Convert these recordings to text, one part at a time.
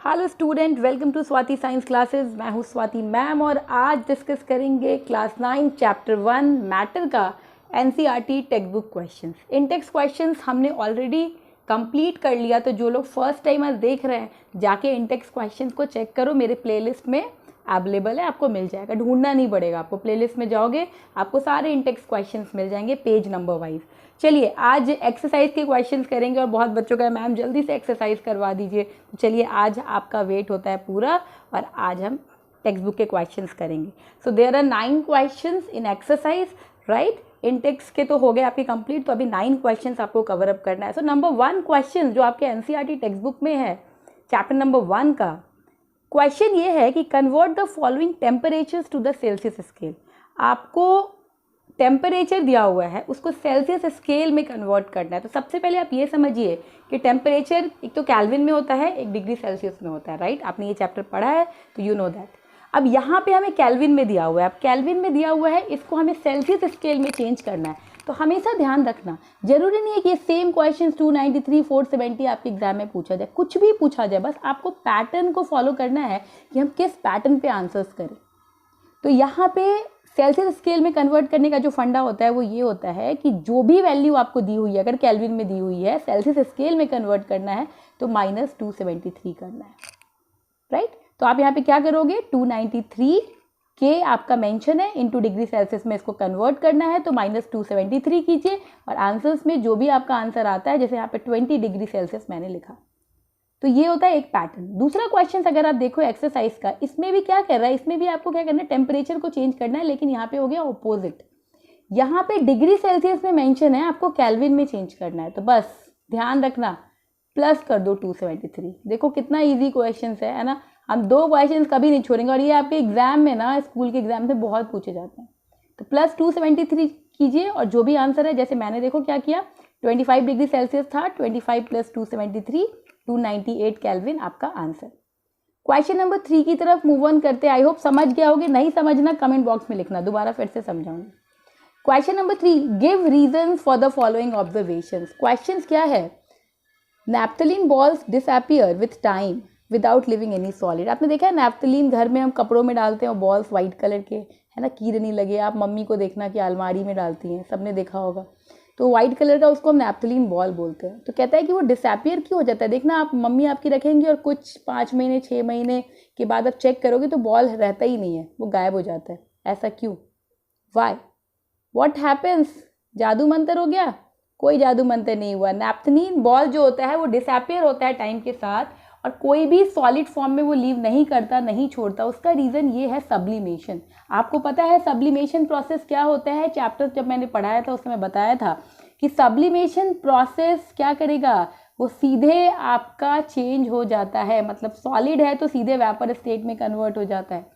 Hello student, welcome to Swati science classes. मैं हूँ Swati ma'am और आज डिस्कस करेंगे क्लास 9 चैप्टर 1 मैटर का NCERT text book questions. In text questions हमने ऑलरेडी कंप्लीट कर लिया, तो जो लोग फर्स्ट टाइम आज देख रहे हैं जाके इन टेक्स्ट क्वेश्चंस को चेक करो, मेरे प्लेलिस्ट में अवेलेबल है, आपको मिल जाएगा, ढूंढना नहीं पड़ेगा आपको। प्लेलिस्ट में जाओगे आपको सारे इन टेक्स्ट क्वेश्चंस मिल जाएंगे पेज नंबर वाइज। चलिए आज एक्सरसाइज के क्वेश्चंस करेंगे और बहुत बच्चों का मैम जल्दी से एक्सरसाइज करवा दीजिए। तो चलिए आज आपका वेट होता है पूरा और आज हम टेक्स्ट बुक के क्वेश्चंस करेंगे। So there are 9 questions in exercise, right. In text के तो हो गए आपके कंप्लीट, तो अभी 9 क्वेश्चंस आपको कवर अप करना है। सो नंबर 1 क्वेश्चन जो आपके एनसीईआरटी टेक्स्ट बुक में है चैप्टर नंबर 1 का क्वेश्चन ये है कि convert the following temperatures to the Celsius scale. आपको टेम्परेचर दिया हुआ है, उसको सेल्सियस स्केल में कन्वर्ट करना है। तो सबसे पहले आप ये समझिए कि टेम्परेचर एक तो केल्विन में होता है, एक डिग्री सेल्सियस में होता है, राइट। आपने ये चैप्टर पढ़ा है तो यू नो दैट। अब यहाँ पे हमें केल्विन में दिया हुआ है, अब केल्विन में दिया हुआ है, इसको हमें सेल्सियस स्केल में चेंज करना है। तो हमेशा ध्यान रखना, जरूरी नहीं है कि ये सेम क्वेश्चन 293, 470 आपके एग्जाम में पूछा जाए, कुछ भी पूछा जाए, बस आपको पैटर्न को फॉलो करना है कि हम किस पैटर्न पे आंसर्स करें। तो यहाँ पे सेल्सियस स्केल में कन्वर्ट करने का जो फंडा होता है वो ये होता है कि जो भी वैल्यू आपको दी हुई है, अगर केल्विन में दी हुई है, सेल्सियस स्केल में कन्वर्ट करना है तो -273 करना है, राइट। तो आप यहाँ पे क्या करोगे, 293 के आपका मेंशन है इनटू डिग्री सेल्सियस में इसको कन्वर्ट करना है, तो -273 कीजिए और आंसर्स में जो भी आपका आंसर आता है, जैसे यहाँ पे 20 डिग्री सेल्सियस मैंने लिखा। तो ये होता है एक पैटर्न। दूसरा क्वेश्चन अगर आप देखो एक्सरसाइज का, इसमें भी क्या कर रहा है, इसमें भी आपको क्या करना है, टेम्परेचर को चेंज करना है, लेकिन यहाँ पे हो गया ऑपोजिट। यहाँ पे डिग्री सेल्सियस में मेंशन है, आपको केल्विन में चेंज करना है। तो बस ध्यान रखना, प्लस कर दो 273। देखो कितना ईजी क्वेश्चन है ना। हम 2 क्वेश्चन कभी नहीं छोड़ेंगे और ये आपके एग्जाम में ना, स्कूल के एग्जाम में बहुत पूछे जाते हैं। तो प्लस 273 कीजिए और जो भी आंसर है, जैसे मैंने देखो क्या किया, 25 डिग्री सेल्सियस था, 25 + 273 298 केल्विन आपका आंसर। क्वेश्चन नंबर 3 की तरफ मूव ऑन करते। आई होप समझ गया होगे, नहीं समझना कमेंट बॉक्स में लिखना, दोबारा फिर से समझाऊंगी। Question number 3, give reasons for the following observations. Questions क्या है, naphthalene balls disappear with time without leaving any solid. आपने देखा है नैप्थलीन घर में हम कपड़ों में डालते हैं और बॉल्स वाइट कलर के, है ना, कीड़े नहीं लगे। आप मम्मी को देखना कि अलमारी में डालती हैं, सबने देखा होगा। तो वाइट कलर का उसको हम नैप्थलीन बॉल बोलते हैं। तो कहता है कि वो डिसअपीयर क्यों हो जाता है। देखना आप मम्मी आपकी रखेंगी और कुछ 5 महीने 6 महीने के बाद आप चेक करोगे तो बॉल रहता ही नहीं है, वो गायब हो जाता है। ऐसा क्यों, वाई, व्हाट हैपेंस, जादू मंतर हो गया? कोई जादू मंतर नहीं हुआ। नैप्थलीन बॉल जो होता है वो डिसअपीयर होता है टाइम के साथ और कोई भी सॉलिड फॉर्म में वो लीव नहीं करता, नहीं छोड़ता। उसका रीज़न ये है सब्लिमेशन। आपको पता है सब्लिमेशन प्रोसेस क्या होता है, चैप्टर जब मैंने पढ़ाया था उसमें बताया था कि सब्लिमेशन प्रोसेस क्या करेगा, वो सीधे आपका चेंज हो जाता है, मतलब सॉलिड है तो सीधे वेपर स्टेट में कन्वर्ट हो जाता है,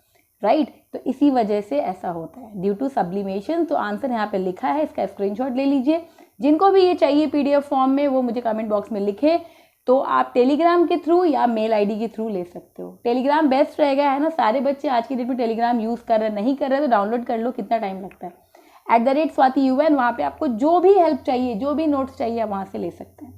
राइट। तो इसी वजह से ऐसा होता है, ड्यू टू सब्लिमेशन। तो आंसर यहाँ पे लिखा है, इसका स्क्रीनशॉट ले लीजिए। जिनको भी ये चाहिए पीडीएफ फॉर्म में वो मुझे कमेंट बॉक्स में लिखे, तो आप टेलीग्राम के थ्रू या मेल आईडी के थ्रू ले सकते हो। टेलीग्राम बेस्ट रहेगा, है ना। सारे बच्चे आज की डेट में टेलीग्राम यूज़ कर रहे हैं, नहीं कर रहे तो डाउनलोड कर लो, कितना टाइम लगता है। @SwatiUN, वहाँ पे आपको जो भी हेल्प चाहिए, जो भी नोट्स चाहिए आप वहाँ से ले सकते हैं।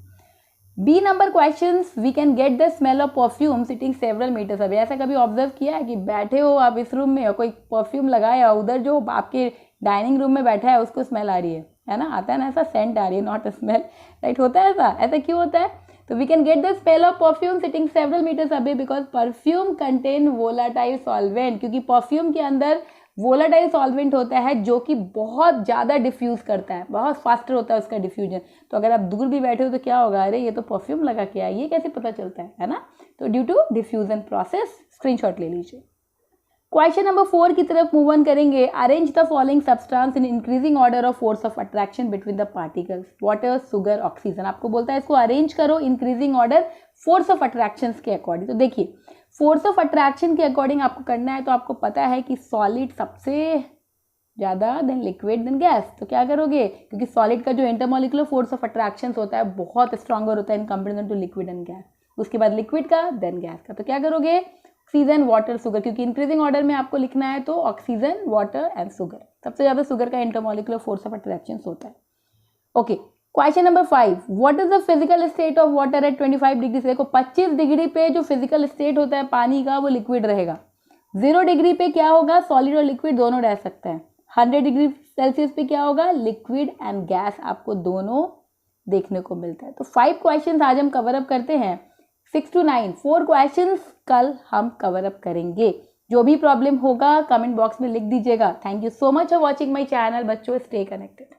B number questions, we can get the smell of perfume sitting several metres. अभी ऐसा कभी ऑब्जर्व किया है कि बैठे हो आप इस रूम में और कोई परफ्यूम लगाया, उधर जो आपके डाइनिंग रूम में बैठा है उसको स्मेल आ रही है ना, आता है ना ऐसा, सेंट आ रही है, नॉट स्मेल, राइट। होता है ऐसा, ऐसा क्यों होता है? तो we can get the smell of perfume sitting several metres away because perfume contain volatile solvent, क्योंकि परफ्यूम के अंदर वोलाटाइल सॉल्वेंट होता है जो कि बहुत ज़्यादा डिफ्यूज़ करता है, बहुत फास्टर होता है उसका डिफ्यूजन। तो अगर आप दूर भी बैठे हो तो क्या होगा, अरे ये तो परफ्यूम लगा के आया, ये कैसे पता चलता है ना। तो due to diffusion process, screenshot ले लीजिए। क्वेश्चन नंबर 4 की तरफ मूव ऑन करेंगे। Arrange the following substance in increasing order of force of attraction between the particles, water, sugar, oxygen. आपको बोलता है इसको अरेंज करो increasing order force of attraction के अकॉर्डिंग। तो देखिए फोर्स ऑफ अट्रैक्शन के अकॉर्डिंग आपको करना है, तो आपको पता है कि सॉलिड सबसे ज़्यादा, देन लिक्विड, देन गैस। तो क्या करोगे, क्योंकि सॉलिड का जो इंटरमोलिकुलर फोर्स ऑफ अट्रैक्शन होता है बहुत स्ट्रॉन्गर होता है in comparison to liquid and gas. उसके बाद लिक्विड का, देन गैस का। तो क्या करोगे, ऑक्सीजन, वाटर, शुगर, क्योंकि इंक्रीजिंग ऑर्डर में आपको लिखना है, तो ऑक्सीजन, वाटर एंड शुगर। सबसे ज़्यादा शुगर का इंटरमोलिकुलर फोर्स ऑफ अट्रैक्शन होता है। Okay, question number 5, what is the physical state of water at 25 degree. देखो 25 डिग्री पे जो फिजिकल स्टेट होता है पानी का वो लिक्विड रहेगा। 0 डिग्री पे क्या होगा, सॉलिड और लिक्विड दोनों रह सकते हैं। 100 डिग्री सेल्सियस पे क्या होगा, लिक्विड एंड गैस आपको दोनों देखने को मिलता है। तो 5 क्वेश्चंस आज हम कवर अप करते हैं, 6 to 9, 4 क्वेश्चंस कल हम कवर अप करेंगे। जो भी प्रॉब्लम होगा कमेंट बॉक्स में लिख दीजिएगा। Thank you so much for watching my channel. बच्चों स्टे कनेक्टेड।